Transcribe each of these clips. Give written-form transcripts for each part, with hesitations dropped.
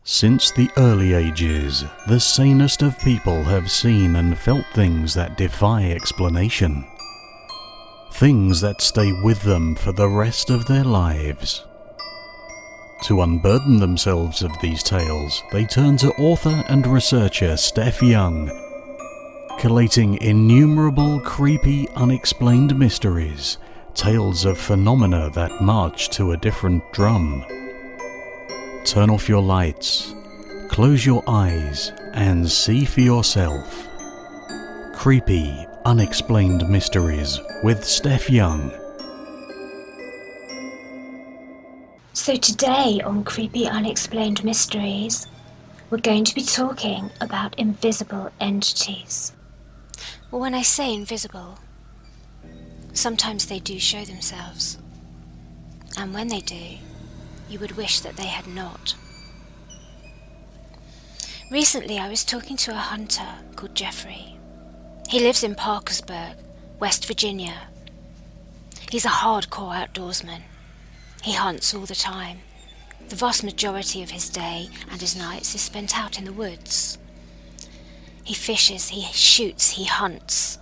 Since the early ages, the sanest of people have seen and felt things that defy explanation. Things that stay with them for the rest of their lives. To unburden themselves of these tales, they turn to author and researcher Steph Young, collating innumerable creepy, unexplained mysteries, tales of phenomena that march to a different drum. Turn off your lights, close your eyes, and see for yourself. Creepy, Unexplained Mysteries with Steph Young. So today on Creepy Unexplained Mysteries, we're going to be talking about invisible entities. Well, when I say invisible, sometimes they do show themselves. And when they do, you would wish that they had not. Recently, I was talking to a hunter called Jeffrey. He lives in Parkersburg, West Virginia. He's a hardcore outdoorsman. He hunts all the time. The vast majority of his day and his nights is spent out in the woods. He fishes, he shoots, he hunts,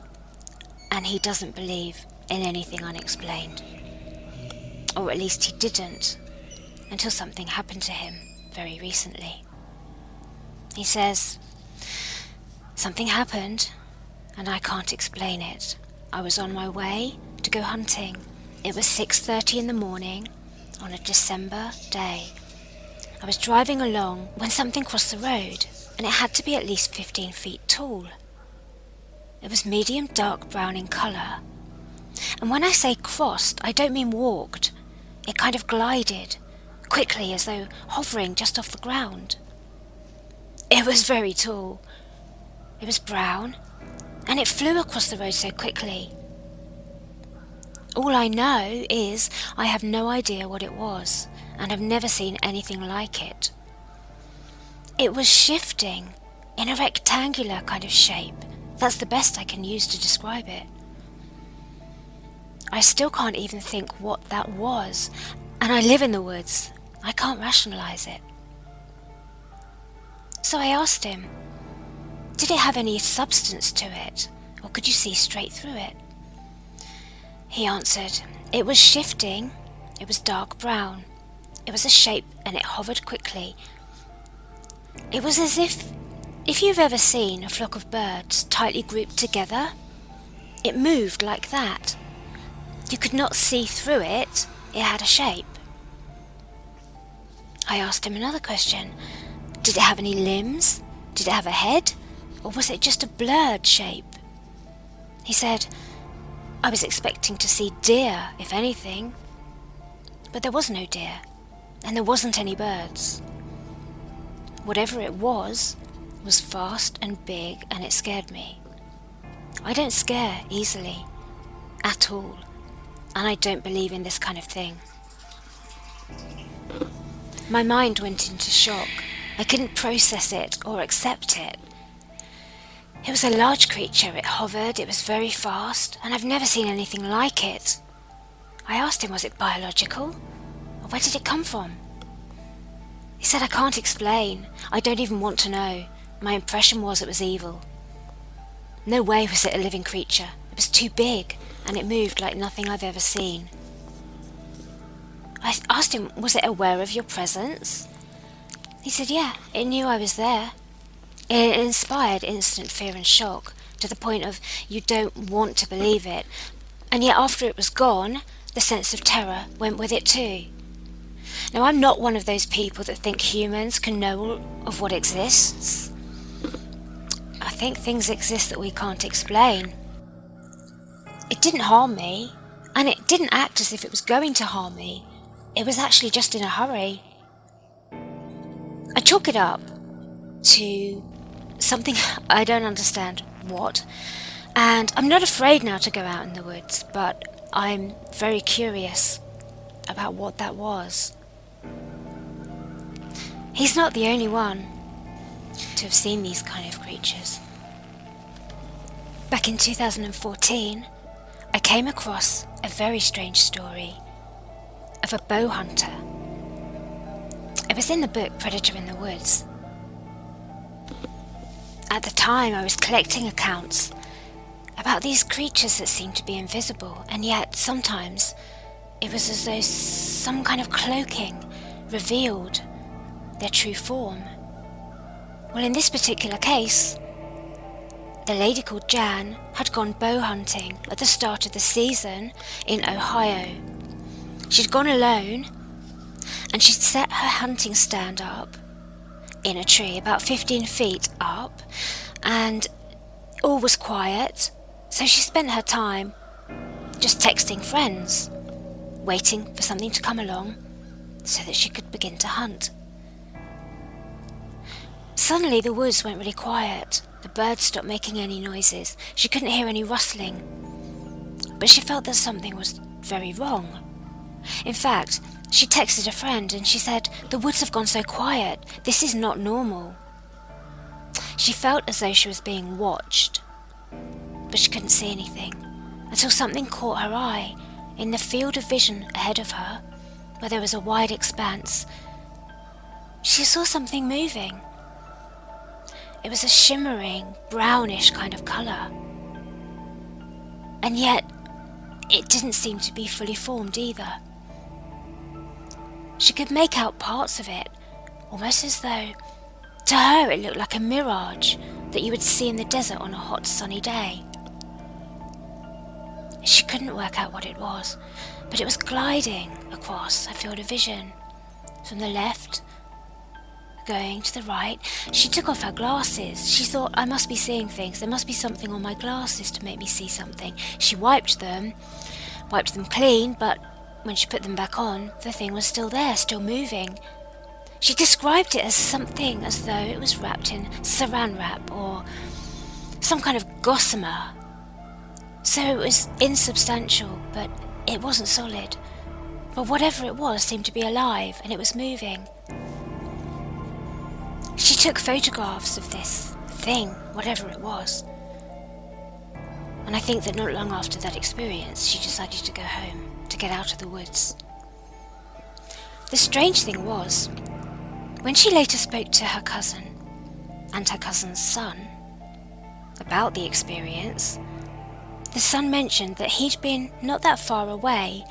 and he doesn't believe in anything unexplained. Or at least he didn't, until something happened to him very recently. He says, "Something happened, and I can't explain it. I was on my way to go hunting. It was 6:30 in the morning on a December day. I was driving along when something crossed the road, and it had to be at least 15 feet tall. It was medium dark brown in colour. And when I say crossed, I don't mean walked. It kind of glided, quickly as though hovering just off the ground. It was very tall. It was brown, and it flew across the road so quickly. All I know is I have no idea what it was, and have never seen anything like it. It was shifting in a rectangular kind of shape. That's the best I can use to describe it. I still can't even think what that was, and I live in the woods. I can't rationalize it." So I asked him, did it have any substance to it, or could you see straight through it? He answered, it was shifting, it was dark brown, it was a shape and it hovered quickly. It was as if you've ever seen a flock of birds tightly grouped together, it moved like that. You could not see through it, it had a shape. I asked him another question. Did it have any limbs? Did it have a head? Or was it just a blurred shape? He said, I was expecting to see deer, if anything. But there was no deer, and there wasn't any birds. Whatever it was fast and big, and it scared me. I don't scare easily, at all, and I don't believe in this kind of thing. My mind went into shock. I couldn't process it or accept it. It was a large creature, it hovered, it was very fast, and I've never seen anything like it. I asked him, was it biological? Or where did it come from? He said, I can't explain. I don't even want to know. My impression was it was evil. No way was it a living creature. It was too big, and it moved like nothing I've ever seen. I asked him, was it aware of your presence? He said, yeah, it knew I was there. It inspired instant fear and shock, to the point of you don't want to believe it. And yet after it was gone, the sense of terror went with it too. Now, I'm not one of those people that think humans can know all of what exists. I think things exist that we can't explain. It didn't harm me, and it didn't act as if it was going to harm me. It was actually just in a hurry. I chalk it up to something I don't understand what, and I'm not afraid now to go out in the woods, but I'm very curious about what that was. He's not the only one to have seen these kind of creatures. Back in 2014, I came across a very strange story of a bow hunter It was in the book Predator in the Woods. At the time, I was collecting accounts about these creatures that seemed to be invisible, and yet sometimes it was as though some kind of cloaking revealed their true form. Well, in this particular case, the lady called Jan had gone bow hunting at the start of the season in Ohio. She'd gone alone, and she'd set her hunting stand up in a tree about 15 feet up, and all was quiet, so she spent her time just texting friends, waiting for something to come along so that she could begin to hunt. Suddenly the woods went really quiet. The birds stopped making any noises. She couldn't hear any rustling, but she felt that something was very wrong. In fact, she texted a friend and she said, "The woods have gone so quiet. This is not normal." She felt as though she was being watched, but she couldn't see anything until something caught her eye in the field of vision ahead of her, where there was a wide expanse. She saw something moving. It was a shimmering, brownish kind of colour, and yet it didn't seem to be fully formed either. She could make out parts of it, almost as though, to her, it looked like a mirage that you would see in the desert on a hot, sunny day. She couldn't work out what it was, but it was gliding across her field of vision, from the left, going to the right. She took off her glasses. She thought, I must be seeing things. There must be something on my glasses to make me see something. She wiped them clean, but when she put them back on, the thing was still there, still moving. She described it as something as though it was wrapped in saran wrap or some kind of gossamer. So it was insubstantial, but it wasn't solid. But whatever it was seemed to be alive, and it was moving. She took photographs of this thing, whatever it was. And I think that not long after that experience, she decided to go home, to get out of the woods. The strange thing was, when she later spoke to her cousin and her cousin's son about the experience, the son mentioned that he'd been not that far away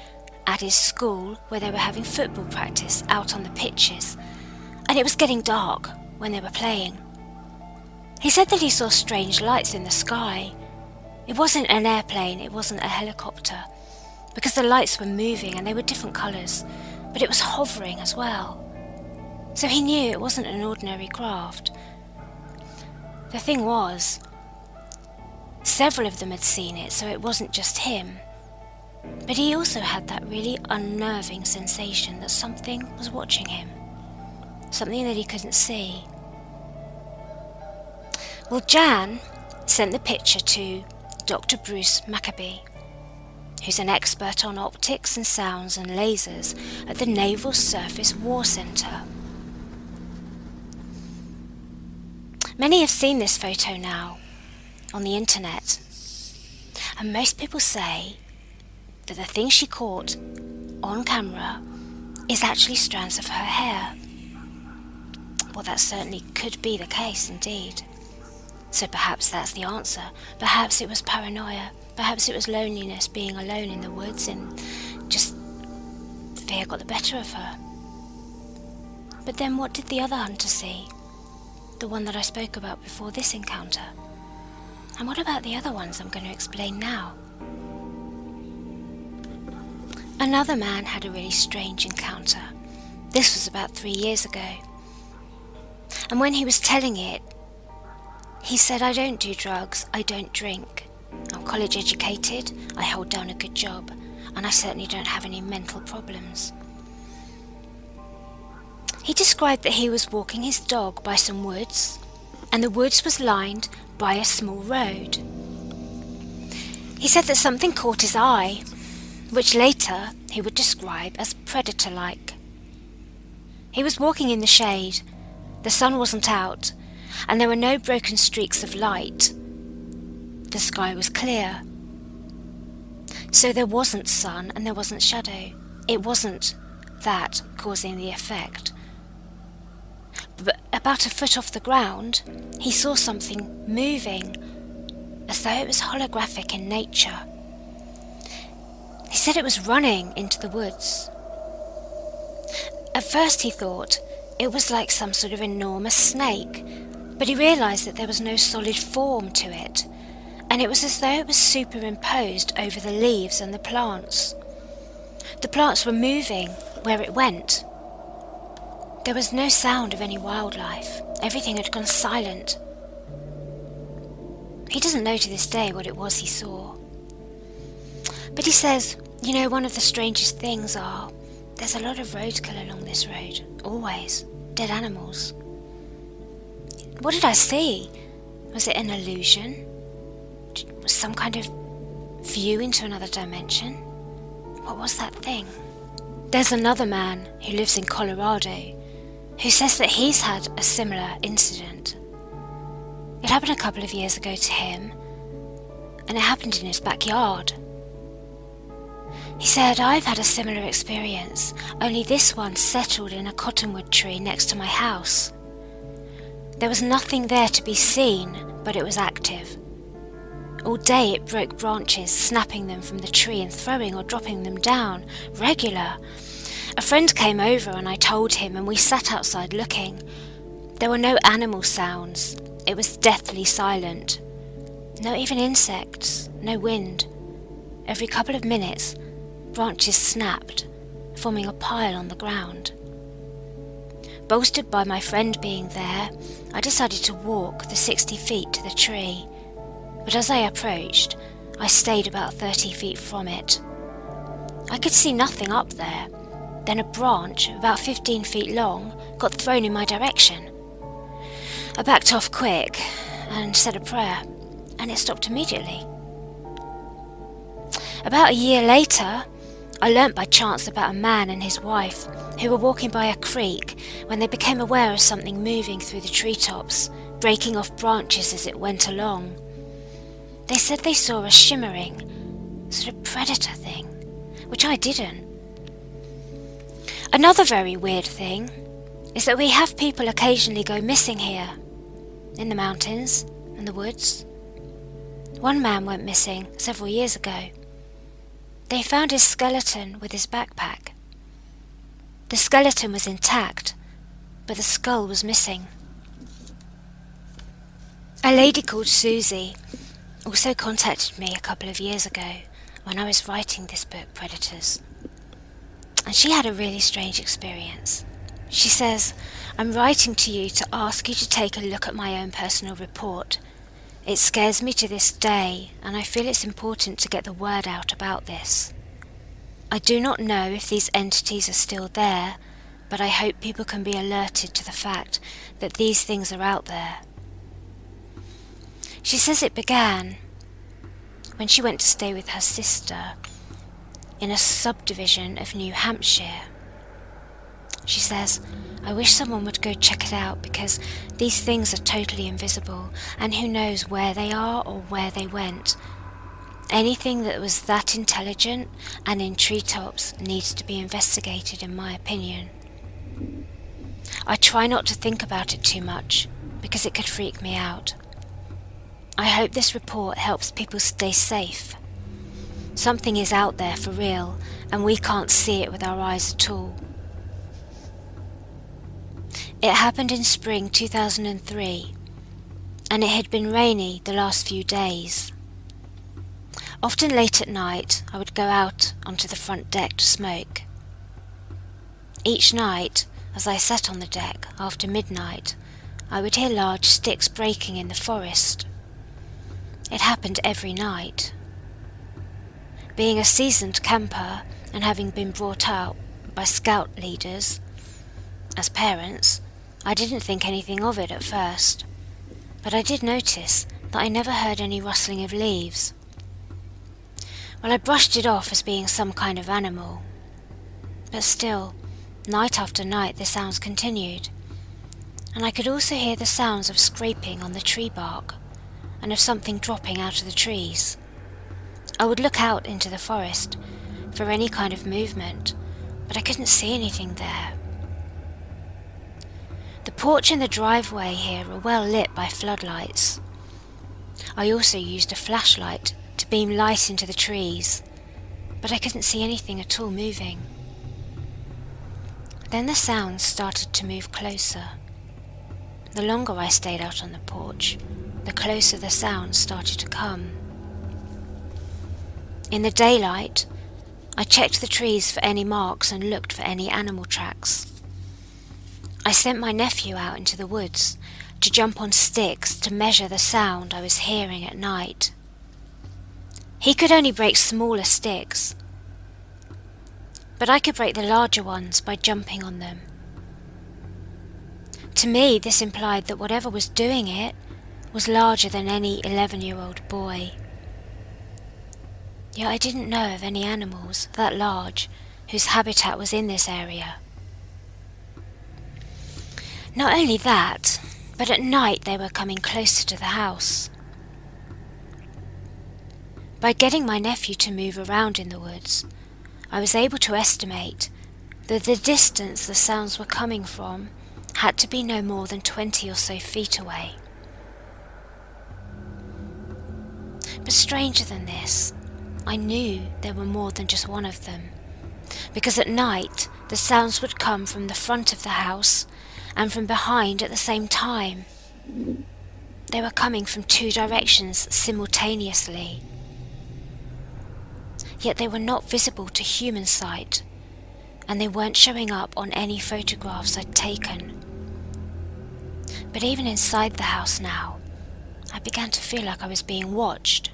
at his school where they were having football practice out on the pitches, and it was getting dark when they were playing. He said that he saw strange lights in the sky. It wasn't an airplane, it wasn't a helicopter, because the lights were moving and they were different colours, but it was hovering as well. So he knew it wasn't an ordinary craft. The thing was, several of them had seen it, so it wasn't just him. But he also had that really unnerving sensation that something was watching him, something that he couldn't see. Well, Jan sent the picture to Dr. Bruce Maccabee, who's an expert on optics and sounds and lasers at the Naval Surface War Center. Many have seen this photo now on the internet, and most people say that the thing she caught on camera is actually strands of her hair. Well, that certainly could be the case indeed. So perhaps that's the answer. Perhaps it was paranoia. Perhaps it was loneliness, being alone in the woods, and just fear got the better of her. But then what did the other hunter see? The one that I spoke about before this encounter? And what about the other ones I'm going to explain now? Another man had a really strange encounter. This was about 3 years ago. And when he was telling it, he said, I don't do drugs, I don't drink. I'm college educated, I hold down a good job, and I certainly don't have any mental problems. He described that he was walking his dog by some woods, and the woods was lined by a small road. He said that something caught his eye, which later he would describe as predator-like. He was walking in the shade, the sun wasn't out, and there were no broken streaks of light. The sky was clear. So there wasn't sun and there wasn't shadow. It wasn't that causing the effect, But about a foot off the ground, he saw something moving, as though it was holographic in nature. He said it was running into the woods. At first he thought it was like some sort of enormous snake, but he realised that there was no solid form to it, and it was as though it was superimposed over the leaves and the plants. The plants were moving where it went. There was no sound of any wildlife. Everything had gone silent. He doesn't know to this day what it was he saw. But he says, one of the strangest things are, there's a lot of roadkill along this road. Always. Dead animals. What did I see? Was it an illusion? Was some kind of view into another dimension? What was that thing? There's another man who lives in Colorado who says that he's had a similar incident. It happened a couple of years ago to him, and it happened in his backyard. He said, I've had a similar experience, only this one settled in a cottonwood tree next to my house. There was nothing there to be seen, but it was active. All day it broke branches, snapping them from the tree and throwing or dropping them down, regular. A friend came over and I told him, and we sat outside looking. There were no animal sounds. It was deathly silent. No even insects, no wind. Every couple of minutes, branches snapped, forming a pile on the ground. Bolstered by my friend being there, I decided to walk the 60 feet to the tree, but as I approached, I stayed about 30 feet from it. I could see nothing up there. Then a branch, about 15 feet long, got thrown in my direction. I backed off quick and said a prayer, and it stopped immediately. About a year later, I learnt by chance about a man and his wife who were walking by a creek when they became aware of something moving through the treetops, breaking off branches as it went along. They said they saw a shimmering, sort of predator thing, which I didn't. Another very weird thing is that we have people occasionally go missing here, in the mountains and the woods. One man went missing several years ago. They found his skeleton with his backpack. The skeleton was intact, but the skull was missing. A lady called Susie also contacted me a couple of years ago when I was writing this book, Predators. And she had a really strange experience. She says, I'm writing to you to ask you to take a look at my own personal report. It scares me to this day, and I feel it's important to get the word out about this. I do not know if these entities are still there, but I hope people can be alerted to the fact that these things are out there. She says it began when she went to stay with her sister in a subdivision of New Hampshire. She says, I wish someone would go check it out because these things are totally invisible and who knows where they are or where they went. Anything that was that intelligent and in treetops needs to be investigated, in my opinion. I try not to think about it too much because it could freak me out. I hope this report helps people stay safe. Something is out there for real and we can't see it with our eyes at all. It happened in spring 2003, and it had been rainy the last few days. Often late at night, I would go out onto the front deck to smoke. Each night, as I sat on the deck after midnight, I would hear large sticks breaking in the forest. It happened every night. Being a seasoned camper and having been brought out by scout leaders as parents, I didn't think anything of it at first, but I did notice that I never heard any rustling of leaves. Well, I brushed it off as being some kind of animal, but still, night after night the sounds continued, and I could also hear the sounds of scraping on the tree bark and of something dropping out of the trees. I would look out into the forest for any kind of movement, but I couldn't see anything there. The porch and the driveway here are well lit by floodlights. I also used a flashlight to beam light into the trees, but I couldn't see anything at all moving. Then the sounds started to move closer. The longer I stayed out on the porch, the closer the sounds started to come. In the daylight, I checked the trees for any marks and looked for any animal tracks. I sent my nephew out into the woods to jump on sticks to measure the sound I was hearing at night. He could only break smaller sticks, but I could break the larger ones by jumping on them. To me, this implied that whatever was doing it was larger than any 11-year-old boy. Yet I didn't know of any animals that large whose habitat was in this area. Not only that, but at night they were coming closer to the house. By getting my nephew to move around in the woods, I was able to estimate that the distance the sounds were coming from had to be no more than 20 or so feet away. But stranger than this, I knew there were more than just one of them, because at night the sounds would come from the front of the house and from behind at the same time. They were coming from two directions simultaneously. Yet they were not visible to human sight, and they weren't showing up on any photographs I'd taken. But even inside the house now, I began to feel like I was being watched.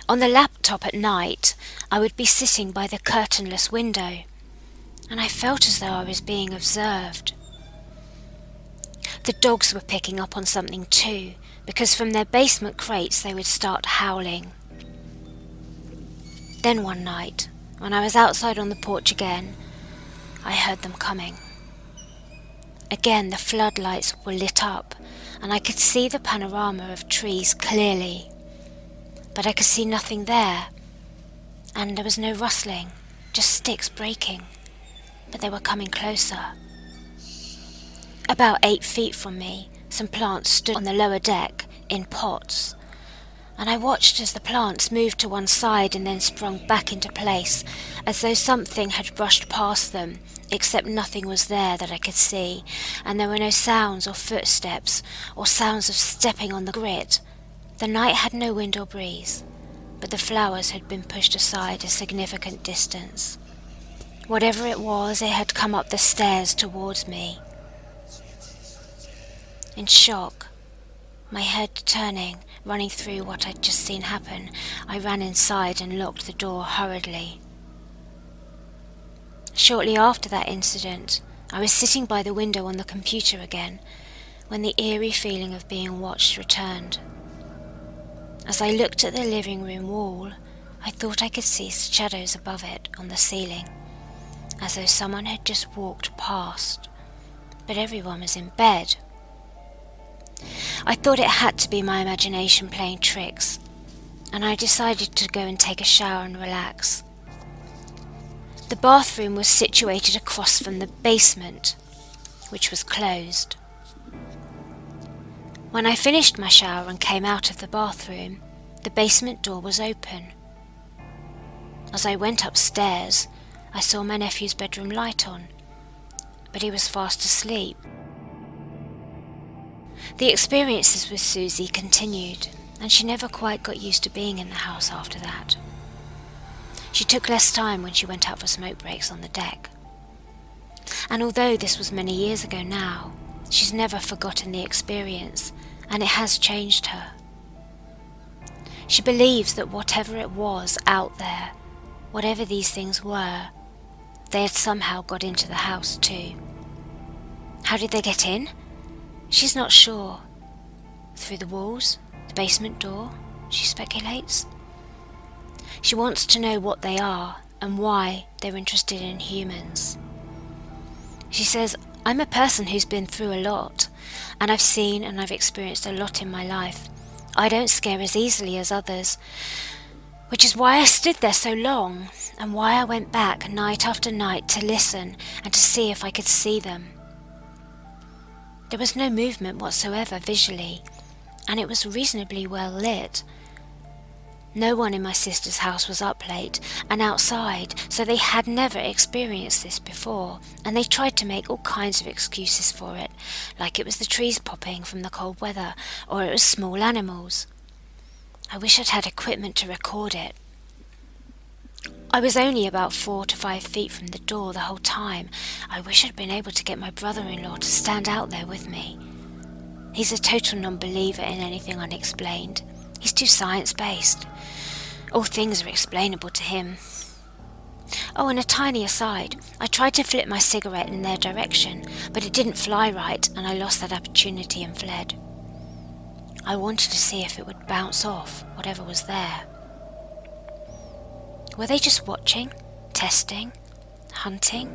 On the laptop at night, I would be sitting by the curtainless window, and I felt as though I was being observed. The dogs were picking up on something too, because from their basement crates they would start howling. Then one night, when I was outside on the porch again, I heard them coming. Again the floodlights were lit up, and I could see the panorama of trees clearly. But I could see nothing there, and there was no rustling, just sticks breaking, but they were coming closer. About 8 feet from me, some plants stood on the lower deck in pots, and I watched as the plants moved to one side and then sprung back into place, as though something had brushed past them, except nothing was there that I could see, and there were no sounds or footsteps or sounds of stepping on the grit. The night had no wind or breeze, but the flowers had been pushed aside a significant distance. Whatever it was, it had come up the stairs towards me. In shock, my head turning, running through what I'd just seen happen, I ran inside and locked the door hurriedly. Shortly after that incident, I was sitting by the window on the computer again, when the eerie feeling of being watched returned. As I looked at the living room wall, I thought I could see shadows above it on the ceiling, as though someone had just walked past, but everyone was in bed. I thought it had to be my imagination playing tricks, and I decided to go and take a shower and relax. The bathroom was situated across from the basement, which was closed. When I finished my shower and came out of the bathroom, the basement door was open. As I went upstairs, I saw my nephew's bedroom light on, but he was fast asleep. The experiences with Susie continued, and she never quite got used to being in the house after that. She took less time when she went out for smoke breaks on the deck. And although this was many years ago now, she's never forgotten the experience, and it has changed her. She believes that whatever it was out there, whatever these things were, they had somehow got into the house too. How did they get in? She's not sure. Through the walls, the basement door, she speculates. She wants to know what they are and why they're interested in humans. She says, I'm a person who's been through a lot, and I've seen and I've experienced a lot in my life. I don't scare as easily as others, which is why I stood there so long, and why I went back night after night to listen and to see if I could see them. There was no movement whatsoever visually, and it was reasonably well lit. No one in my sister's house was up late and outside, so they had never experienced this before, and they tried to make all kinds of excuses for it, like it was the trees popping from the cold weather, or it was small animals. I wish I'd had equipment to record it. I was only about 4 to 5 feet from the door the whole time. I wish I'd been able to get my brother-in-law to stand out there with me. He's a total non-believer in anything unexplained. He's too science-based. All things are explainable to him. Oh, and a tiny aside, I tried to flip my cigarette in their direction, but it didn't fly right, and I lost that opportunity and fled. I wanted to see if it would bounce off whatever was there. Were they just watching, testing, hunting,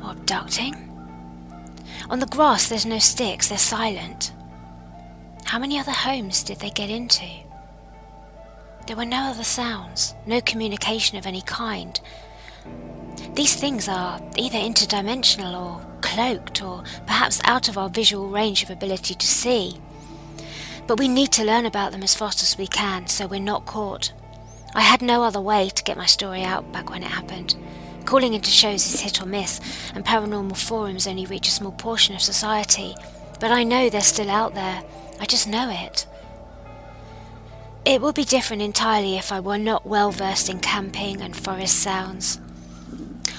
or abducting? On the grass there's no sticks, they're silent. How many other homes did they get into? There were no other sounds, no communication of any kind. These things are either interdimensional or cloaked, or perhaps out of our visual range of ability to see. But we need to learn about them as fast as we can, so we're not caught. I had no other way to get my story out back when it happened. Calling into shows is hit or miss, and paranormal forums only reach a small portion of society, but I know they're still out there. I just know it. It would be different entirely if I were not well versed in camping and forest sounds.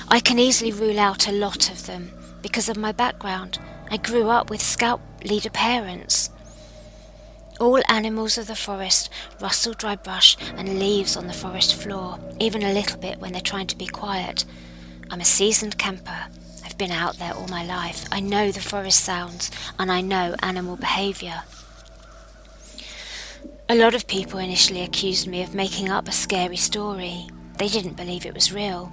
I can easily rule out a lot of them because of my background. I grew up with scout leader parents. All animals of the forest rustle dry brush and leaves on the forest floor, even a little bit when they're trying to be quiet. I'm a seasoned camper. I've been out there all my life. I know the forest sounds, and I know animal behaviour. A lot of people initially accused me of making up a scary story. They didn't believe it was real.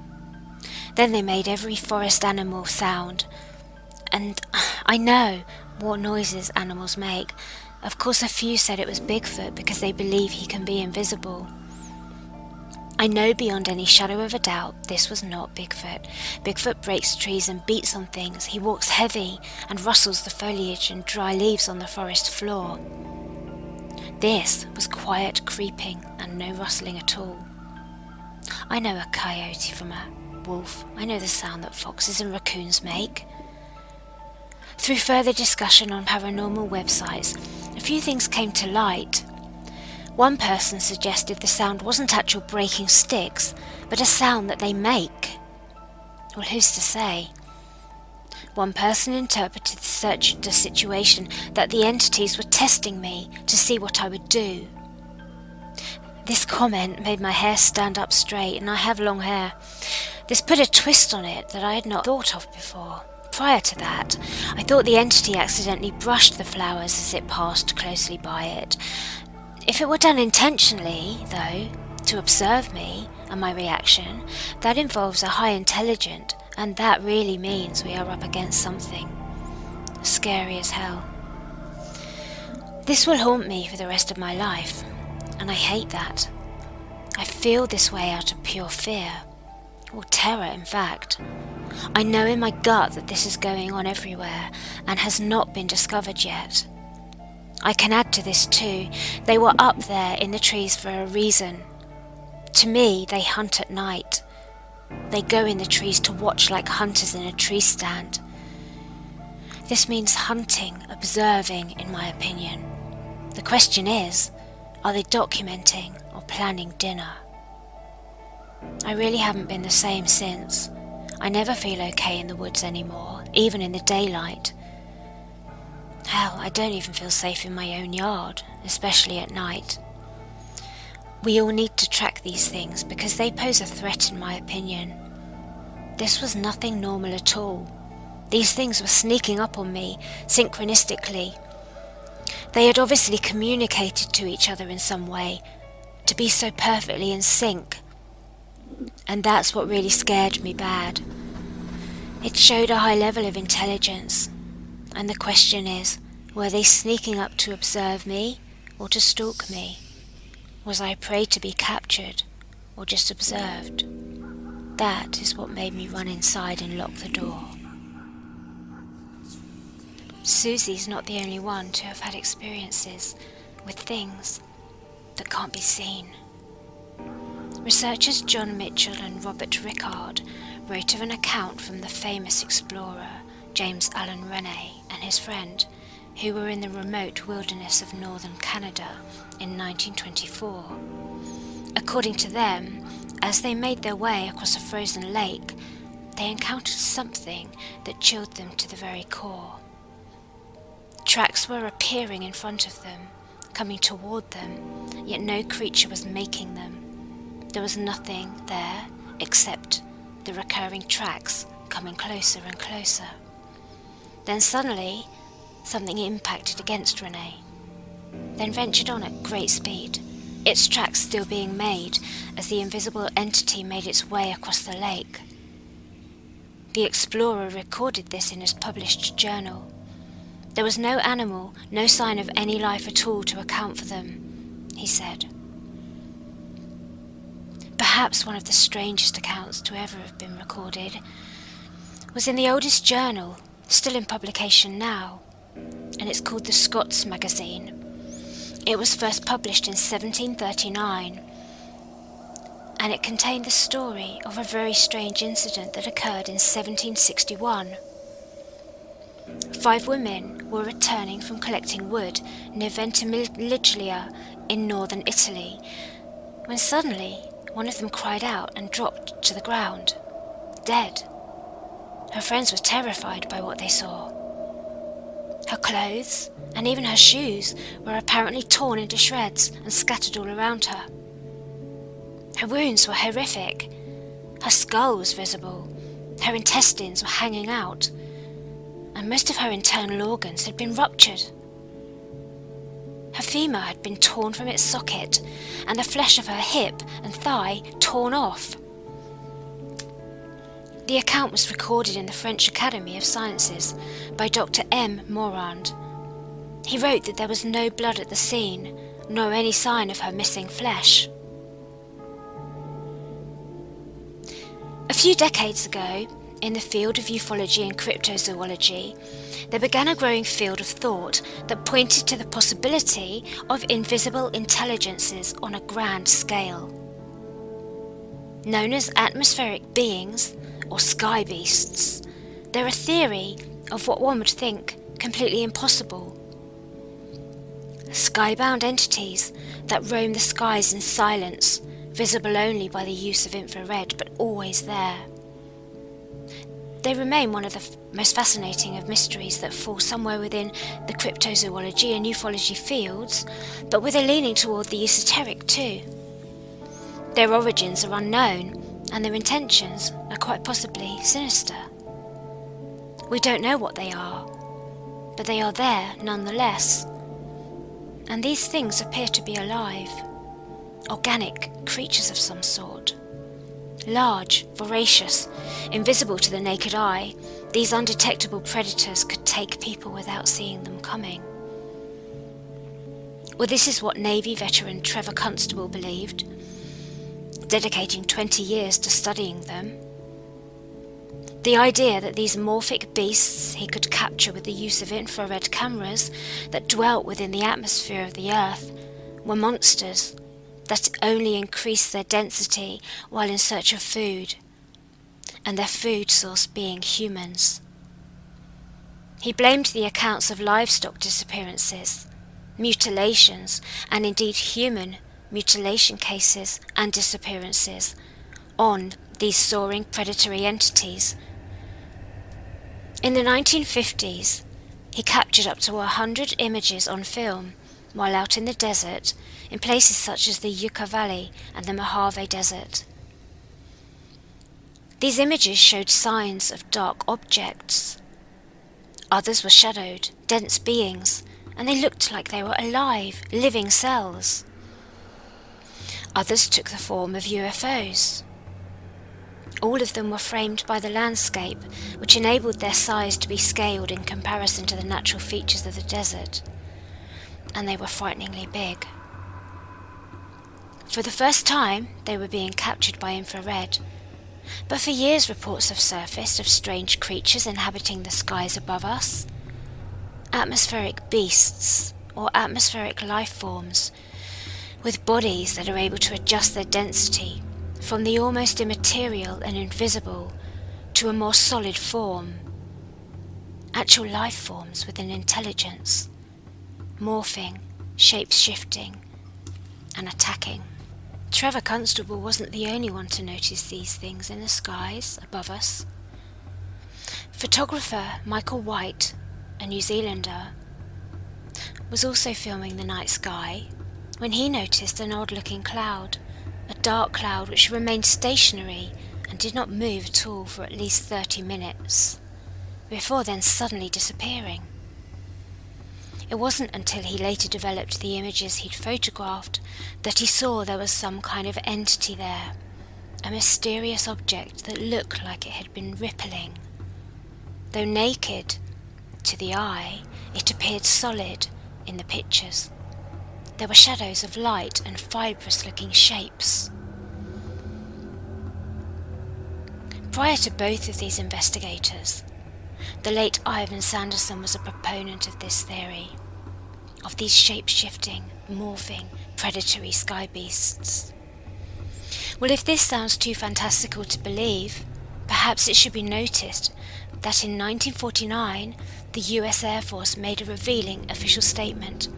Then they made every forest animal sound. And I know what noises animals make. Of course, a few said it was Bigfoot because they believe he can be invisible. I know beyond any shadow of a doubt this was not Bigfoot. Bigfoot breaks trees and beats on things. He walks heavy and rustles the foliage and dry leaves on the forest floor. This was quiet creeping and no rustling at all. I know a coyote from a wolf. I know the sound that foxes and raccoons make. Through further discussion on paranormal websites, a few things came to light. One person suggested the sound wasn't actual breaking sticks, but a sound that they make. Well, who's to say? One person interpreted the situation that the entities were testing me to see what I would do. This comment made my hair stand up straight, and I have long hair. This put a twist on it that I had not thought of before. Prior to that, I thought the entity accidentally brushed the flowers as it passed closely by it. If it were done intentionally, though, to observe me and my reaction, that involves a high intelligence, and that really means we are up against something scary as hell. This will haunt me for the rest of my life, and I hate that. I feel this way out of pure fear, or terror in fact. I know in my gut that this is going on everywhere and has not been discovered yet. I can add to this too, they were up there in the trees for a reason. To me, they hunt at night. They go in the trees to watch like hunters in a tree stand. This means hunting, observing, in my opinion. The question is, are they documenting or planning dinner? I really haven't been the same since. I never feel okay in the woods anymore, even in the daylight. Hell, I don't even feel safe in my own yard, especially at night. We all need to track these things because they pose a threat in my opinion. This was nothing normal at all. These things were sneaking up on me, synchronistically. They had obviously communicated to each other in some way, to be so perfectly in sync. And that's what really scared me bad. It showed a high level of intelligence. And the question is, were they sneaking up to observe me or to stalk me? Was I prey to be captured or just observed? That is what made me run inside and lock the door. Susie's not the only one to have had experiences with things that can't be seen. Researchers John Mitchell and Robert Rickard wrote of an account from the famous explorer James Allen Rene and his friend, who were in the remote wilderness of northern Canada in 1924. According to them, as they made their way across a frozen lake, they encountered something that chilled them to the very core. Tracks were appearing in front of them, coming toward them, yet no creature was making them. There was nothing there except the recurring tracks coming closer and closer. Then suddenly, something impacted against Rene, then ventured on at great speed, its tracks still being made as the invisible entity made its way across the lake. The explorer recorded this in his published journal. There was no animal, no sign of any life at all to account for them, he said. Perhaps one of the strangest accounts to ever have been recorded was in the oldest journal, still in publication now, and it's called the Scots Magazine. It was first published in 1739, and it contained the story of a very strange incident that occurred in 1761. 5 women were returning from collecting wood near Ventimiglia in northern Italy, when suddenly one of them cried out and dropped to the ground, dead. Her friends were terrified by what they saw. Her clothes, and even her shoes, were apparently torn into shreds and scattered all around her. Her wounds were horrific. Her skull was visible, her intestines were hanging out, and most of her internal organs had been ruptured. Her femur had been torn from its socket, and the flesh of her hip and thigh torn off. The account was recorded in the French Academy of Sciences by Dr. M. Morand. He wrote that there was no blood at the scene, nor any sign of her missing flesh. A few decades ago, in the field of ufology and cryptozoology, there began a growing field of thought that pointed to the possibility of invisible intelligences on a grand scale. Known as atmospheric beings, or sky beasts, they're a theory of what one would think completely impossible. Skybound entities that roam the skies in silence, visible only by the use of infrared, but always there. They remain one of the most fascinating of mysteries that fall somewhere within the cryptozoology and ufology fields, but with a leaning toward the esoteric too. Their origins are unknown, and their intentions are quite possibly sinister. We don't know what they are, but they are there nonetheless. And these things appear to be alive, organic creatures of some sort. Large, voracious, invisible to the naked eye, these undetectable predators could take people without seeing them coming. Well, this is what Navy veteran Trevor Constable believed, dedicating 20 years to studying them. The idea that these morphic beasts he could capture with the use of infrared cameras that dwelt within the atmosphere of the Earth were monsters that only increased their density while in search of food, and their food source being humans. He blamed the accounts of livestock disappearances, mutilations, and indeed human mutilation cases and disappearances on these soaring predatory entities. In the 1950s, he captured up to 100 images on film while out in the desert in places such as the Yucca Valley and the Mojave Desert. These images showed signs of dark objects. Others were shadowed, dense beings, and they looked like they were alive, living cells. Others took the form of UFOs. All of them were framed by the landscape, which enabled their size to be scaled in comparison to the natural features of the desert, and they were frighteningly big. For the first time, they were being captured by infrared, but for years reports have surfaced of strange creatures inhabiting the skies above us. atmospheric beasts or atmospheric life forms with bodies that are able to adjust their density from the almost immaterial and invisible to a more solid form. Actual life forms with an intelligence, morphing, shape-shifting, and attacking. Trevor Constable wasn't the only one to notice these things in the skies above us. Photographer Michael White, a New Zealander, was also filming the night sky when he noticed an odd-looking cloud, a dark cloud which remained stationary and did not move at all for at least 30 minutes, before then suddenly disappearing. It wasn't until he later developed the images he'd photographed that he saw there was some kind of entity there, a mysterious object that looked like it had been rippling. Though naked, to the eye, it appeared solid in the pictures. There were shadows of light and fibrous-looking shapes. Prior to both of these investigators, the late Ivan Sanderson was a proponent of this theory, of these shape-shifting, morphing, predatory sky beasts. Well, if this sounds too fantastical to believe, perhaps it should be noticed that in 1949, the US Air Force made a revealing official statement.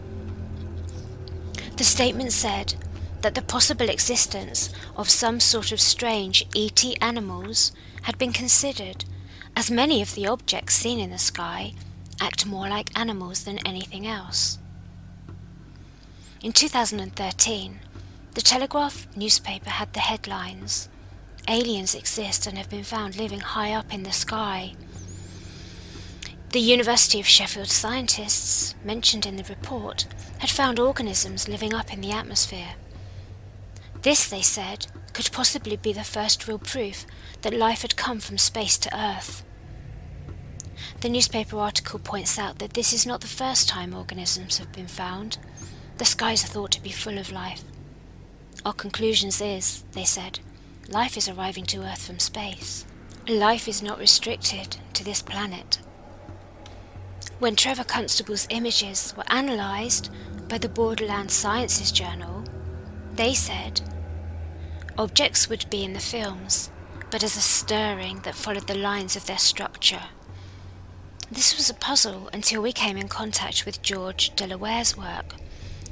The statement said that the possible existence of some sort of strange ET animals had been considered, as many of the objects seen in the sky act more like animals than anything else. In 2013, the Telegraph newspaper had the headlines, "Aliens exist and have been found living high up in the sky." The University of Sheffield scientists, mentioned in the report, had found organisms living up in the atmosphere. This, they said, could possibly be the first real proof that life had come from space to Earth. The newspaper article points out that this is not the first time organisms have been found. The skies are thought to be full of life. Our conclusions is, they said, life is arriving to Earth from space. Life is not restricted to this planet. When Trevor Constable's images were analysed by the Borderland Sciences Journal, they said objects would be in the films, but as a stirring that followed the lines of their structure. This was a puzzle until we came in contact with George Delaware's work,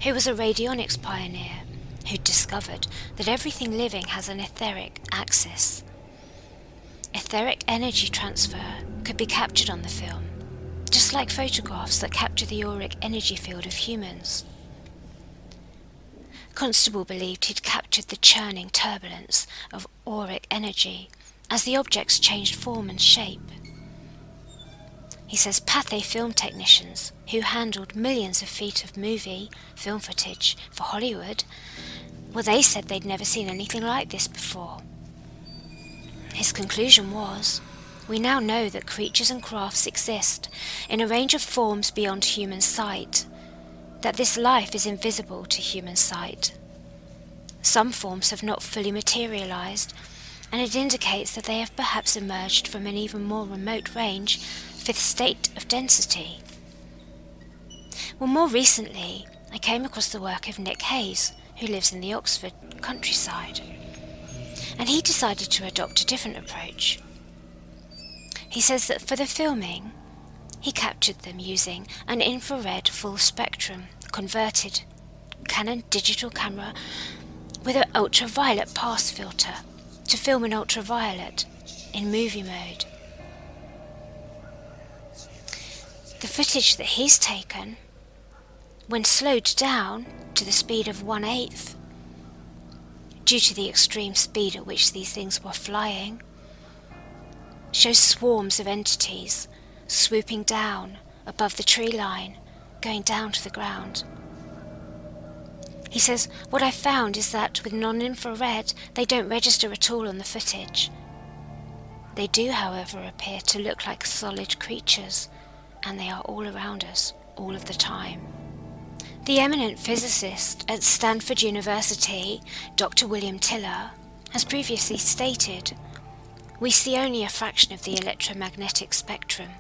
who was a radionics pioneer who discovered that everything living has an etheric axis. Etheric energy transfer could be captured on the film, just like photographs that capture the auric energy field of humans. Constable believed he'd captured the churning turbulence of auric energy as the objects changed form and shape. He says Pathé film technicians who handled millions of feet of film footage for Hollywood, well, they said they'd never seen anything like this before. His conclusion was, we now know that creatures and crafts exist in a range of forms beyond human sight, that this life is invisible to human sight. Some forms have not fully materialized, and it indicates that they have perhaps emerged from an even more remote range, fifth state of density. Well, more recently, I came across the work of Nick Hayes, who lives in the Oxford countryside, and he decided to adopt a different approach. He says that for the filming, he captured them using an infrared full spectrum converted Canon digital camera with an ultraviolet pass filter to film in ultraviolet in movie mode. The footage that he's taken, when slowed down to the speed of 1/8, due to the extreme speed at which these things were flying, shows swarms of entities swooping down above the tree line, going down to the ground. He says, what I found is that with non-infrared, they don't register at all on the footage. They do, however, appear to look like solid creatures, and they are all around us, all of the time. The eminent physicist at Stanford University, Dr. William Tiller, has previously stated, we see only a fraction of the electromagnetic spectrum,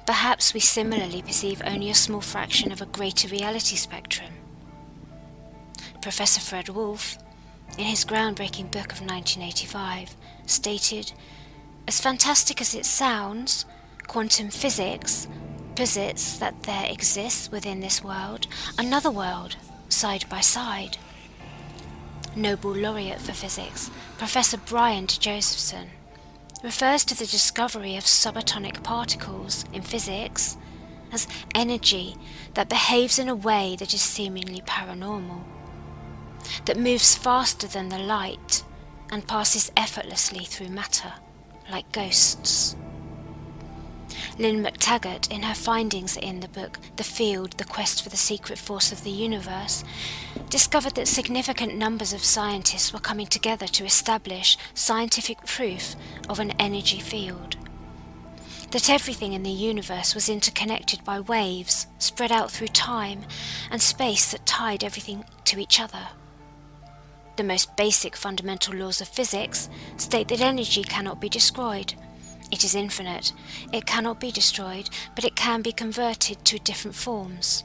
perhaps we similarly perceive only a small fraction of a greater reality spectrum. Professor Fred Wolf, in his groundbreaking book of 1985, stated, "As fantastic as it sounds, quantum physics posits that there exists within this world another world, side by side." Nobel laureate for physics, Professor Brian Josephson, refers to the discovery of subatomic particles in physics as energy that behaves in a way that is seemingly paranormal, that moves faster than the light and passes effortlessly through matter, like ghosts. Lynn McTaggart, in her findings in the book The Field, The Quest for the Secret Force of the Universe, discovered that significant numbers of scientists were coming together to establish scientific proof of an energy field. That everything in the universe was interconnected by waves spread out through time and space that tied everything to each other. The most basic fundamental laws of physics state that energy cannot be destroyed. It is infinite. It cannot be destroyed, but it can be converted to different forms.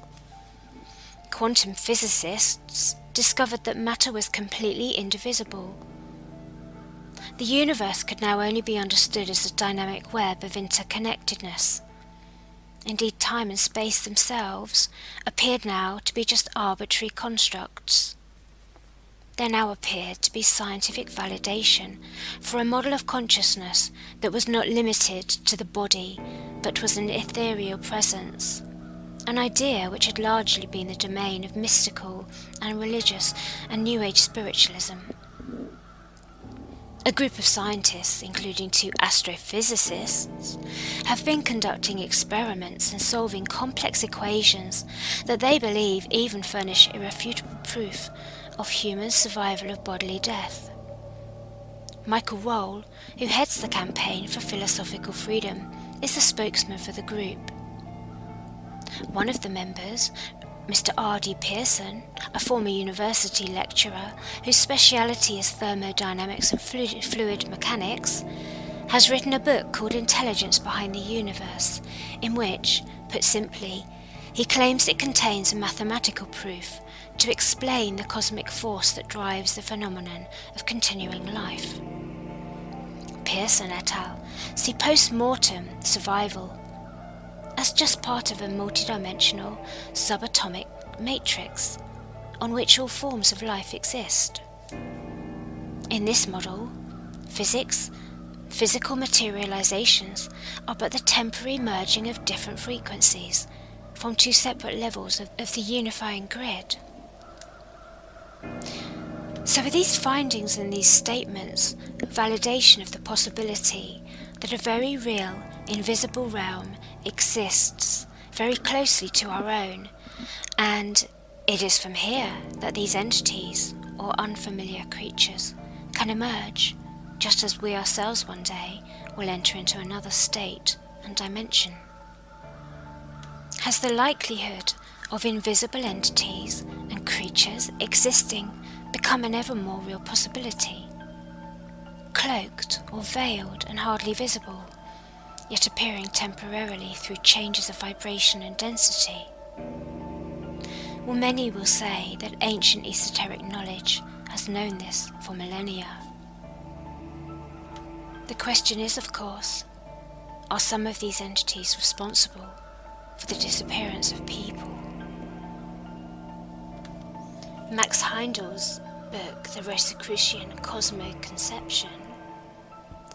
Quantum physicists discovered that matter was completely indivisible. The universe could now only be understood as a dynamic web of interconnectedness. Indeed, time and space themselves appeared now to be just arbitrary constructs. There now appeared to be scientific validation for a model of consciousness that was not limited to the body, but was an ethereal presence, an idea which had largely been the domain of mystical and religious and New Age spiritualism. A group of scientists, including 2 astrophysicists, have been conducting experiments and solving complex equations that they believe even furnish irrefutable proof of human survival of bodily death. Michael Roll, who heads the campaign for philosophical freedom, is the spokesman for the group. One of the members, Mr. R.D. Pearson, a former university lecturer whose speciality is thermodynamics and fluid mechanics, has written a book called Intelligence Behind the Universe, in which, put simply, he claims it contains a mathematical proof to explain the cosmic force that drives the phenomenon of continuing life. Pearson et al. See post-mortem survival as just part of a multidimensional subatomic matrix on which all forms of life exist. In this model, physical materializations are but the temporary merging of different frequencies from 2 separate levels of the unifying grid. So with these findings and these statements, validation of the possibility that a very real, invisible realm exists very closely to our own, and it is from here that these entities, or unfamiliar creatures, can emerge, just as we ourselves one day will enter into another state and dimension. Has the likelihood of invisible entities and creatures existing become an ever more real possibility? Cloaked or veiled and hardly visible, yet appearing temporarily through changes of vibration and density? Well, many will say that ancient esoteric knowledge has known this for millennia. The question is, of course, are some of these entities responsible for the disappearance of people? Max Heindel's book, The Rosicrucian Cosmoconception,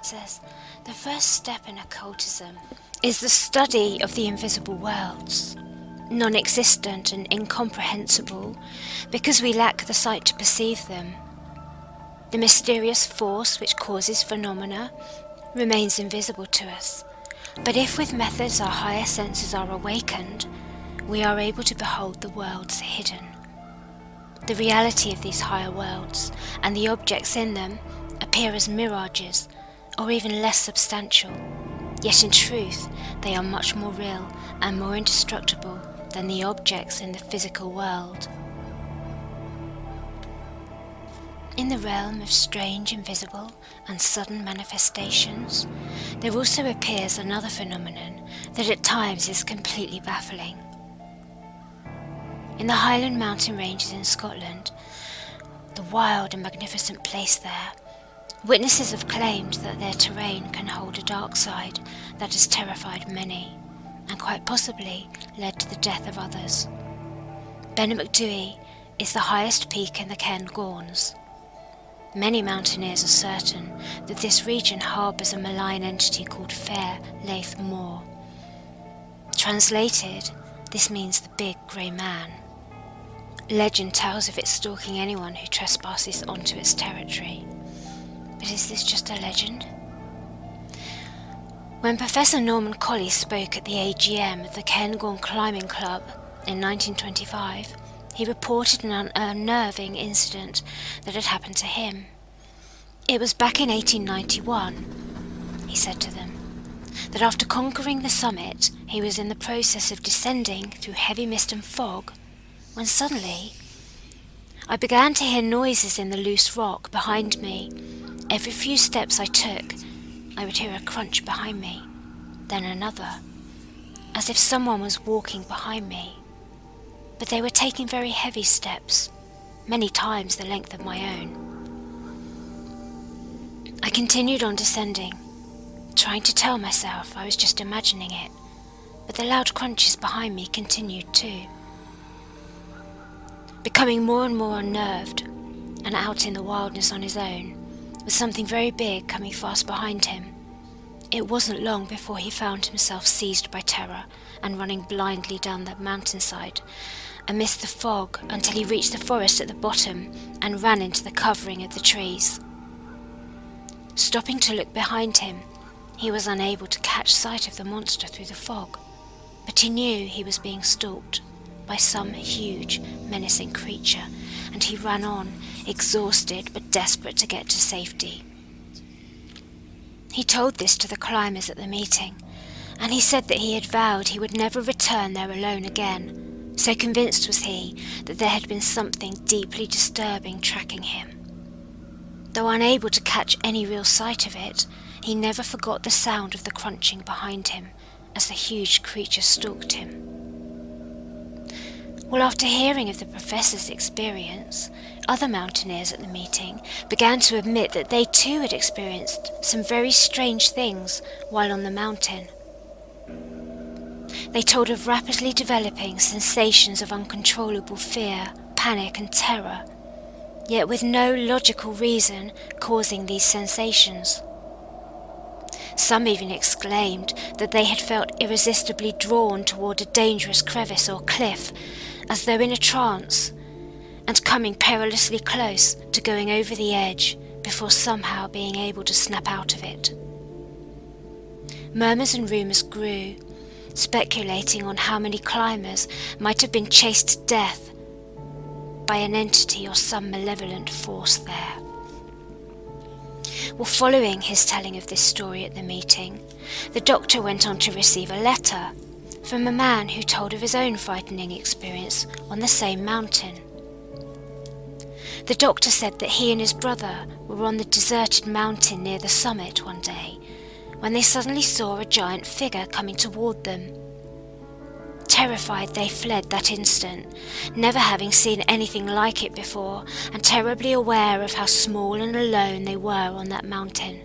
says the first step in occultism is the study of the invisible worlds, non-existent and incomprehensible because we lack the sight to perceive them. The mysterious force which causes phenomena remains invisible to us, but if with methods our higher senses are awakened, we are able to behold the worlds hidden. The reality of these higher worlds and the objects in them appear as mirages or even less substantial, yet in truth they are much more real and more indestructible than the objects in the physical world. In the realm of strange, invisible, and sudden manifestations, there also appears another phenomenon that at times is completely baffling. In the Highland mountain ranges in Scotland, the wild and magnificent place there, witnesses have claimed that their terrain can hold a dark side that has terrified many, and quite possibly led to the death of others. Bennet is the highest peak in the Cairngorms. Many mountaineers are certain that this region harbours a malign entity called Fair Leith Moor. Translated, this means the big grey man. Legend tells of it stalking anyone who trespasses onto its territory. But is this just a legend? When Professor Norman Colley spoke at the AGM of the Cairngorm Climbing Club in 1925, he reported an unnerving incident that had happened to him. It was back in 1891, he said to them, that after conquering the summit, he was in the process of descending through heavy mist and fog, when suddenly I began to hear noises in the loose rock behind me. Every few steps I took, I would hear a crunch behind me, then another, as if someone was walking behind me. But they were taking very heavy steps, many times the length of my own. I continued on descending, trying to tell myself I was just imagining it, but the loud crunches behind me continued too. Becoming more and more unnerved, and out in the wilderness on his own, with something very big coming fast behind him, it wasn't long before he found himself seized by terror and running blindly down the mountainside, amidst the fog until he reached the forest at the bottom and ran into the covering of the trees. Stopping to look behind him, he was unable to catch sight of the monster through the fog, but he knew he was being stalked by some huge, menacing creature, and he ran on, exhausted but desperate to get to safety. He told this to the climbers at the meeting, and he said that he had vowed he would never return there alone again. So convinced was he that there had been something deeply disturbing tracking him. Though unable to catch any real sight of it, he never forgot the sound of the crunching behind him as the huge creature stalked him. Well, after hearing of the professor's experience, other mountaineers at the meeting began to admit that they too had experienced some very strange things while on the mountain. They told of rapidly developing sensations of uncontrollable fear, panic and terror, yet with no logical reason causing these sensations. Some even exclaimed that they had felt irresistibly drawn toward a dangerous crevice or cliff, as though in a trance, and coming perilously close to going over the edge before somehow being able to snap out of it. Murmurs and rumours grew, speculating on how many climbers might have been chased to death by an entity or some malevolent force there. Well, following his telling of this story at the meeting, the doctor went on to receive a letter from a man who told of his own frightening experience on the same mountain. The doctor said that he and his brother were on the deserted mountain near the summit one day, when they suddenly saw a giant figure coming toward them. Terrified, they fled that instant, never having seen anything like it before, and terribly aware of how small and alone they were on that mountain.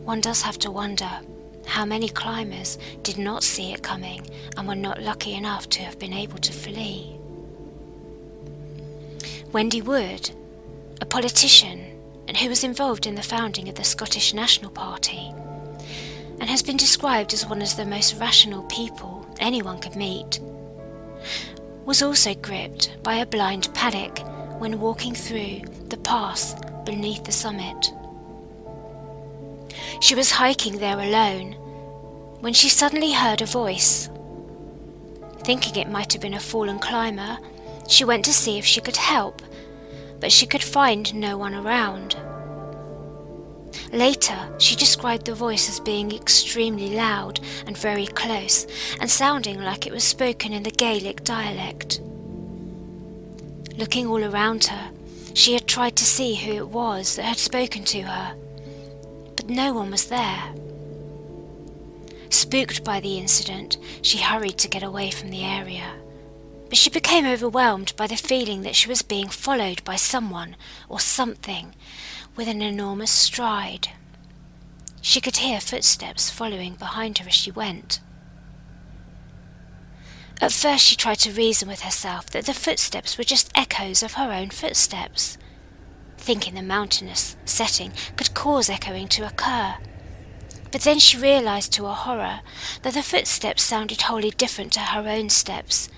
One does have to wonder how many climbers did not see it coming and were not lucky enough to have been able to flee. Wendy Wood, a politician and who was involved in the founding of the Scottish National Party, and has been described as one of the most rational people anyone could meet, was also gripped by a blind panic when walking through the pass beneath the summit. She was hiking there alone when she suddenly heard a voice. Thinking it might have been a fallen climber, she went to see if she could help, but she could find no one around. Later, she described the voice as being extremely loud and very close, and sounding like it was spoken in the Gaelic dialect. Looking all around her, she had tried to see who it was that had spoken to her, but no one was there. Spooked by the incident, she hurried to get away from the area, but she became overwhelmed by the feeling that she was being followed by someone or something with an enormous stride. She could hear footsteps following behind her as she went. At first she tried to reason with herself that the footsteps were just echoes of her own footsteps, thinking the mountainous setting could cause echoing to occur. But then she realized to her horror that the footsteps sounded wholly different to her own steps,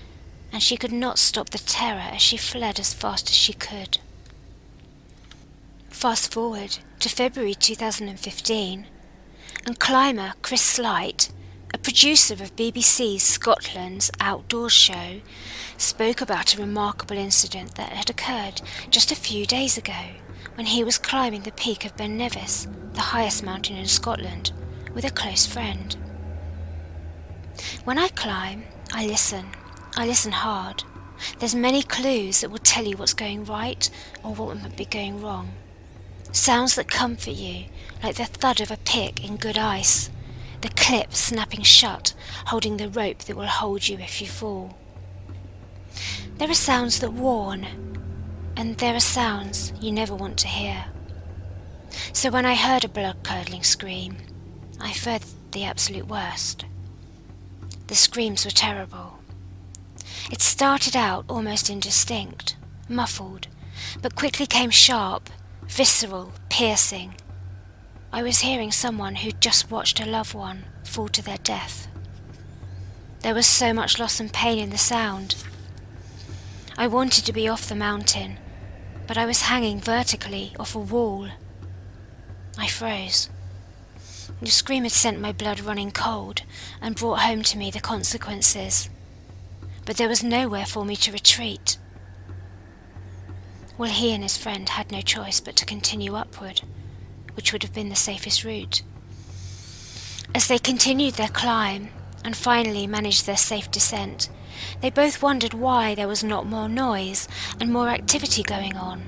and she could not stop the terror as she fled as fast as she could. Fast forward to February 2015, and climber Chris Slight, a producer of BBC's Scotland's Outdoors show, spoke about a remarkable incident that had occurred just a few days ago when he was climbing the peak of Ben Nevis, the highest mountain in Scotland, with a close friend. When I climb, I listen. I listen hard. There's many clues that will tell you what's going right or what might be going wrong. Sounds that comfort you, like the thud of a pick in good ice, the clip snapping shut, holding the rope that will hold you if you fall. There are sounds that warn, and there are sounds you never want to hear. So when I heard a blood-curdling scream, I feared the absolute worst. The screams were terrible. It started out almost indistinct, muffled, but quickly came sharp, visceral, piercing. I was hearing someone who'd just watched a loved one fall to their death. There was so much loss and pain in the sound. I wanted to be off the mountain, but I was hanging vertically off a wall. I froze. The scream had sent my blood running cold and brought home to me the consequences. But there was nowhere for me to retreat. Well, he and his friend had no choice but to continue upward, which would have been the safest route. As they continued their climb and finally managed their safe descent, they both wondered why there was not more noise and more activity going on.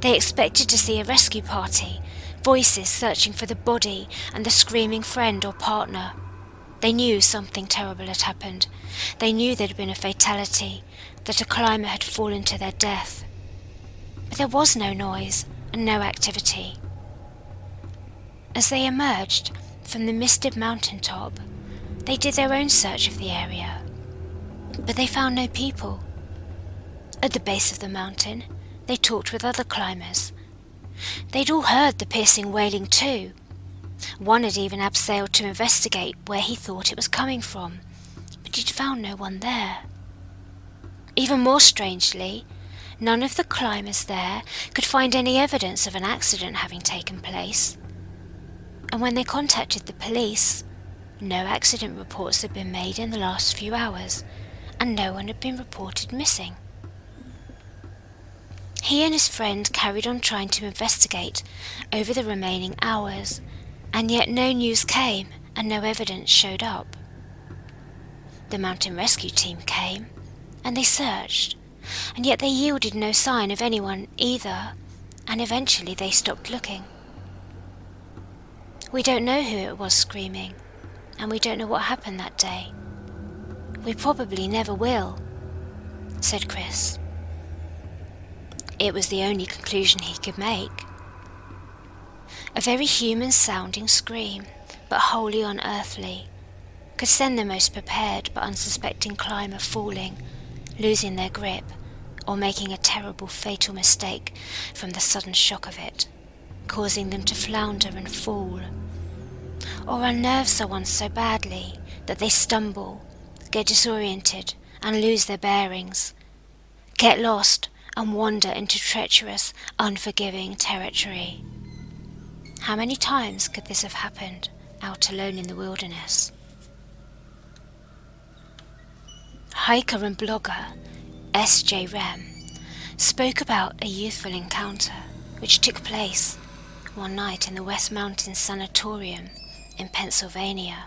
They expected to see a rescue party, voices searching for the body and the screaming friend or partner. They knew something terrible had happened. They knew there had been a fatality, that a climber had fallen to their death. But there was no noise and no activity. As they emerged from the misted mountaintop, they did their own search of the area, but they found no people. At the base of the mountain, they talked with other climbers. They'd all heard the piercing wailing too. One had even abseiled to investigate where he thought it was coming from, but he'd found no one there. Even more strangely, none of the climbers there could find any evidence of an accident having taken place. And when they contacted the police, no accident reports had been made in the last few hours, and no one had been reported missing. He and his friend carried on trying to investigate over the remaining hours, and yet no news came and no evidence showed up. The mountain rescue team came, and they searched, and yet they yielded no sign of anyone either, and eventually they stopped looking. We don't know who it was screaming, and we don't know what happened that day. We probably never will, said Chris. It was the only conclusion he could make. A very human-sounding scream, but wholly unearthly, could send the most prepared but unsuspecting climber falling, losing their grip, or making a terrible fatal mistake from the sudden shock of it, causing them to flounder and fall, or unnerve someone so badly that they stumble, get disoriented and lose their bearings, get lost and wander into treacherous, unforgiving territory. How many times could this have happened out alone in the wilderness? Hiker and blogger S.J. Rem spoke about a youthful encounter which took place one night in the West Mountain Sanatorium in Pennsylvania,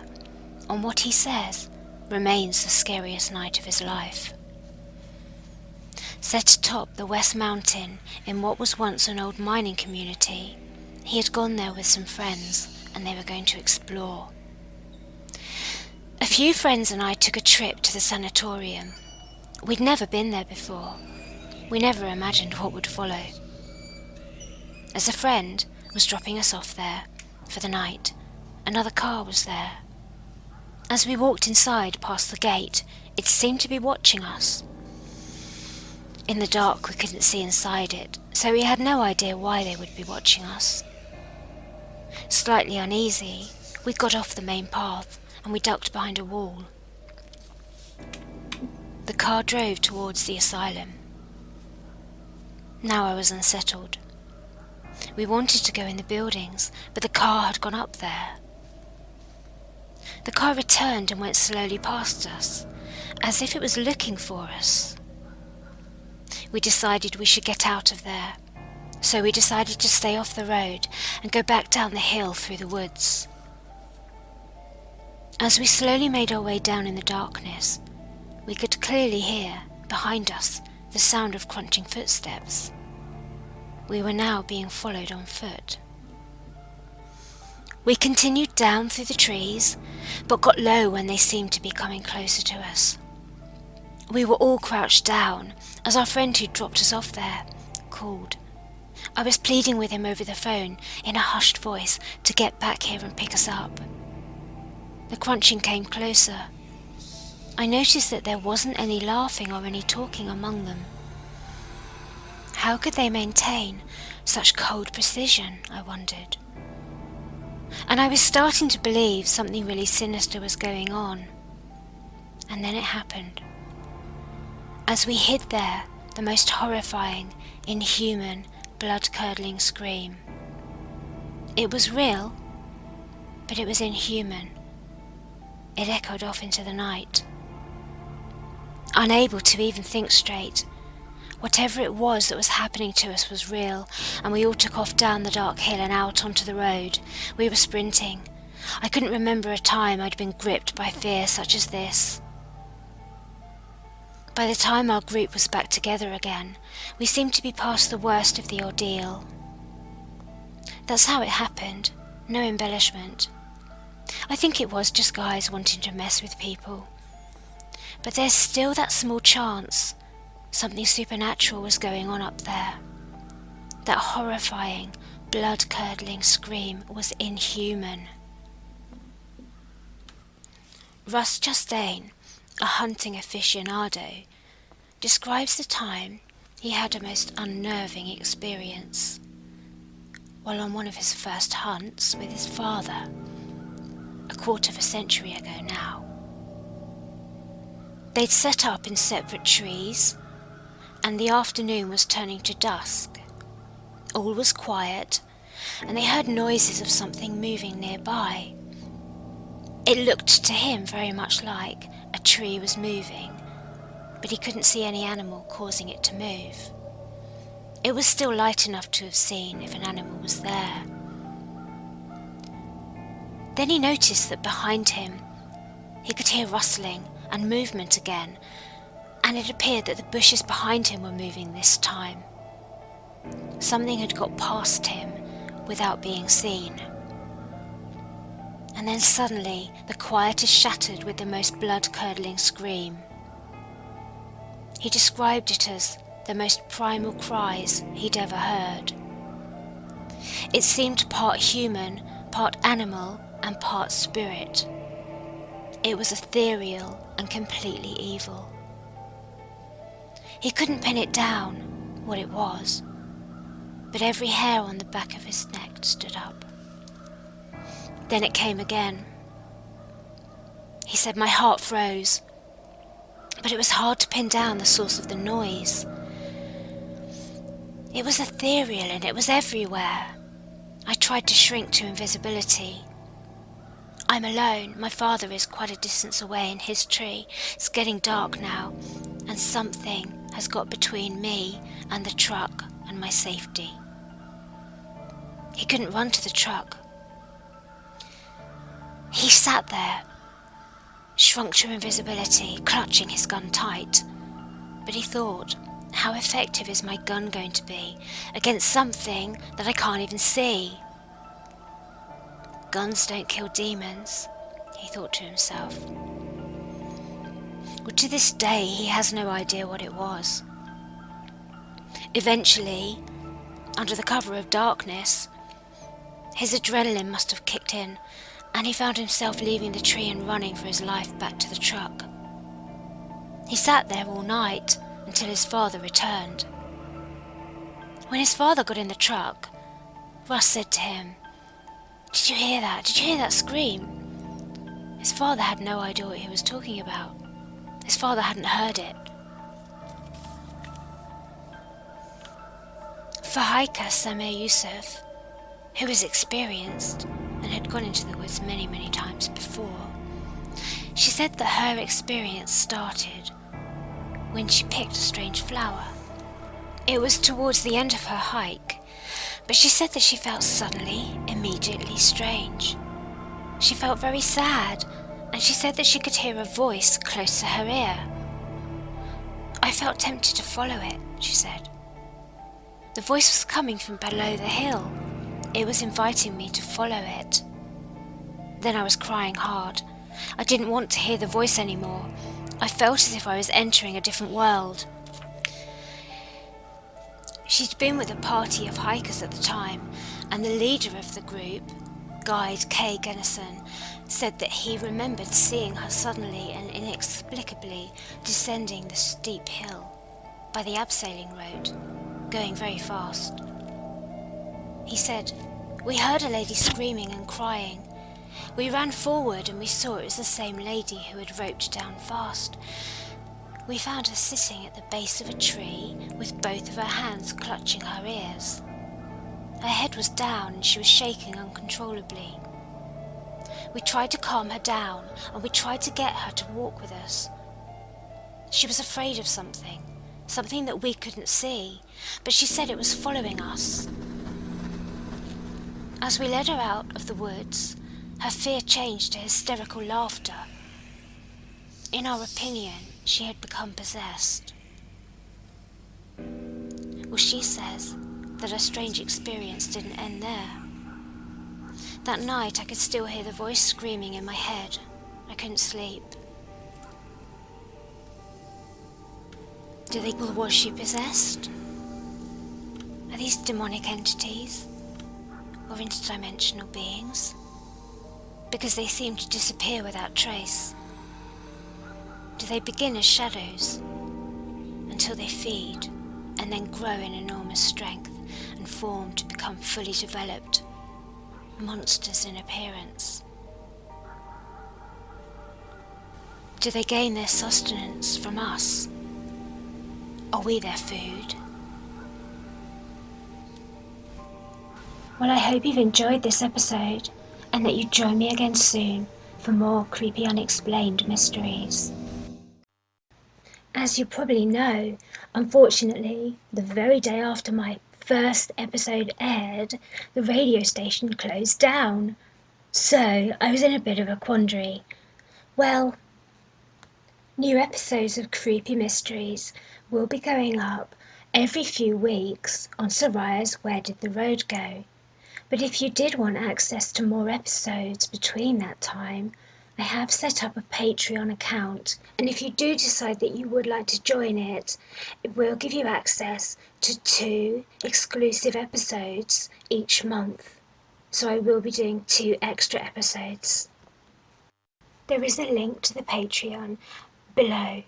on what he says remains the scariest night of his life. Set atop the West Mountain in what was once an old mining community, he had gone there with some friends and they were going to explore. A few friends and I took a trip to the sanatorium. We'd never been there before. We never imagined what would follow. As a friend was dropping us off there for the night, another car was there. As we walked inside past the gate, it seemed to be watching us. In the dark we couldn't see inside it, so we had no idea why they would be watching us. Slightly uneasy, we got off the main path and we ducked behind a wall. The car drove towards the asylum. Now I was unsettled. We wanted to go in the buildings, but the car had gone up there. The car returned and went slowly past us, as if it was looking for us. We decided we should get out of there, so we decided to stay off the road and go back down the hill through the woods. As we slowly made our way down in the darkness, we could clearly hear, behind us, the sound of crunching footsteps. We were now being followed on foot. We continued down through the trees, but got low when they seemed to be coming closer to us. We were all crouched down, as our friend who dropped us off there called. I was pleading with him over the phone in a hushed voice to get back here and pick us up. The crunching came closer. I noticed that there wasn't any laughing or any talking among them. How could they maintain such cold precision, I wondered. And I was starting to believe something really sinister was going on. And then it happened. As we hid there, the most horrifying, inhuman, blood-curdling scream. It was real, but it was inhuman. It echoed off into the night. Unable to even think straight, whatever it was that was happening to us was real, and we all took off down the dark hill and out onto the road. We were sprinting. I couldn't remember a time I'd been gripped by fear such as this. By the time our group was back together again, we seemed to be past the worst of the ordeal. That's how it happened, no embellishment. I think it was just guys wanting to mess with people. But there's still that small chance something supernatural was going on up there. That horrifying, blood-curdling scream was inhuman. Russ Chastain, a hunting aficionado, describes the time he had a most unnerving experience while on one of his first hunts with his father, a quarter of a century ago now. They'd set up in separate trees, and the afternoon was turning to dusk. All was quiet, and they heard noises of something moving nearby. It looked to him very much like a tree was moving, but he couldn't see any animal causing it to move. It was still light enough to have seen if an animal was there. Then he noticed that behind him he could hear rustling and movement again, and it appeared that the bushes behind him were moving this time. Something had got past him without being seen. And then suddenly the quiet is shattered with the most blood-curdling scream. He described it as the most primal cries he'd ever heard. It seemed part human, part animal, and part spirit. It was ethereal and completely evil. He couldn't pin it down, what it was, but every hair on the back of his neck stood up. Then it came again. He said my heart froze, but it was hard to pin down the source of the noise. It was ethereal and it was everywhere. I tried to shrink to invisibility. I'm alone. My father is quite a distance away in his tree. It's getting dark now, and something has got between me and the truck and my safety. He couldn't run to the truck. He sat there, shrunk to invisibility, clutching his gun tight. But he thought, How effective is my gun going to be against something that I can't even see? Guns don't kill demons, he thought to himself. Well, to this day, he has no idea what it was. Eventually, under the cover of darkness, his adrenaline must have kicked in, and he found himself leaving the tree and running for his life back to the truck. He sat there all night until his father returned. When his father got in the truck, Russ said to him, "Did you hear that? Did you hear that scream?" His father had no idea what he was talking about. His father hadn't heard it. For hiker Samir Yusuf, who was experienced and had gone into the woods many, many times before, she said that her experience started when she picked a strange flower. It was towards the end of her hike, but she said that she felt suddenly, immediately strange. She felt very sad, and she said that she could hear a voice close to her ear. "I felt tempted to follow it," she said. The voice was coming from below the hill. It was inviting me to follow it. Then I was crying hard. I didn't want to hear the voice anymore. I felt as if I was entering a different world. She'd been with a party of hikers at the time, and the leader of the group, Guide Kay Gennison, said that he remembered seeing her suddenly and inexplicably descending the steep hill by the abseiling road, going very fast. He said, "We heard a lady screaming and crying. We ran forward and we saw it was the same lady who had roped down fast. We found her sitting at the base of a tree with both of her hands clutching her ears. Her head was down and she was shaking uncontrollably. We tried to calm her down and we tried to get her to walk with us. She was afraid of something that we couldn't see, but she said it was following us. As we led her out of the woods, her fear changed to hysterical laughter. In our opinion, she had become possessed." Well, she says that her strange experience didn't end there. That night I could still hear the voice screaming in my head. I couldn't sleep. Was she possessed? Are these demonic entities or interdimensional beings? Because they seem to disappear without trace. Do they begin as shadows until they feed and then grow in enormous strength and form to become fully developed monsters in appearance? Do they gain their sustenance from us? Are we their food? Well, I hope you've enjoyed this episode and that you join me again soon for more creepy unexplained mysteries. As you probably know, unfortunately, the very day after my first episode aired, the radio station closed down. So I was in a bit of a quandary. Well, new episodes of Creepy Mysteries will be going up every few weeks on Soraya's Where Did the Road Go? But if you did want access to more episodes between that time, I have set up a Patreon account, and if you do decide that you would like to join it, it will give you access to 2 exclusive episodes each month. So I will be doing 2 extra episodes. There is a link to the Patreon below.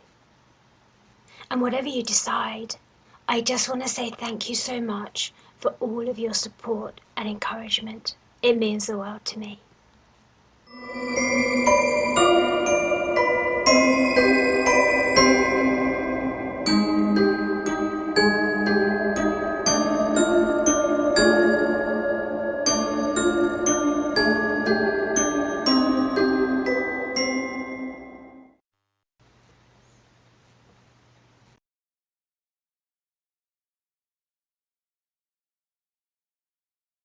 And whatever you decide, I just want to say thank you so much for all of your support and encouragement. It means the world to me.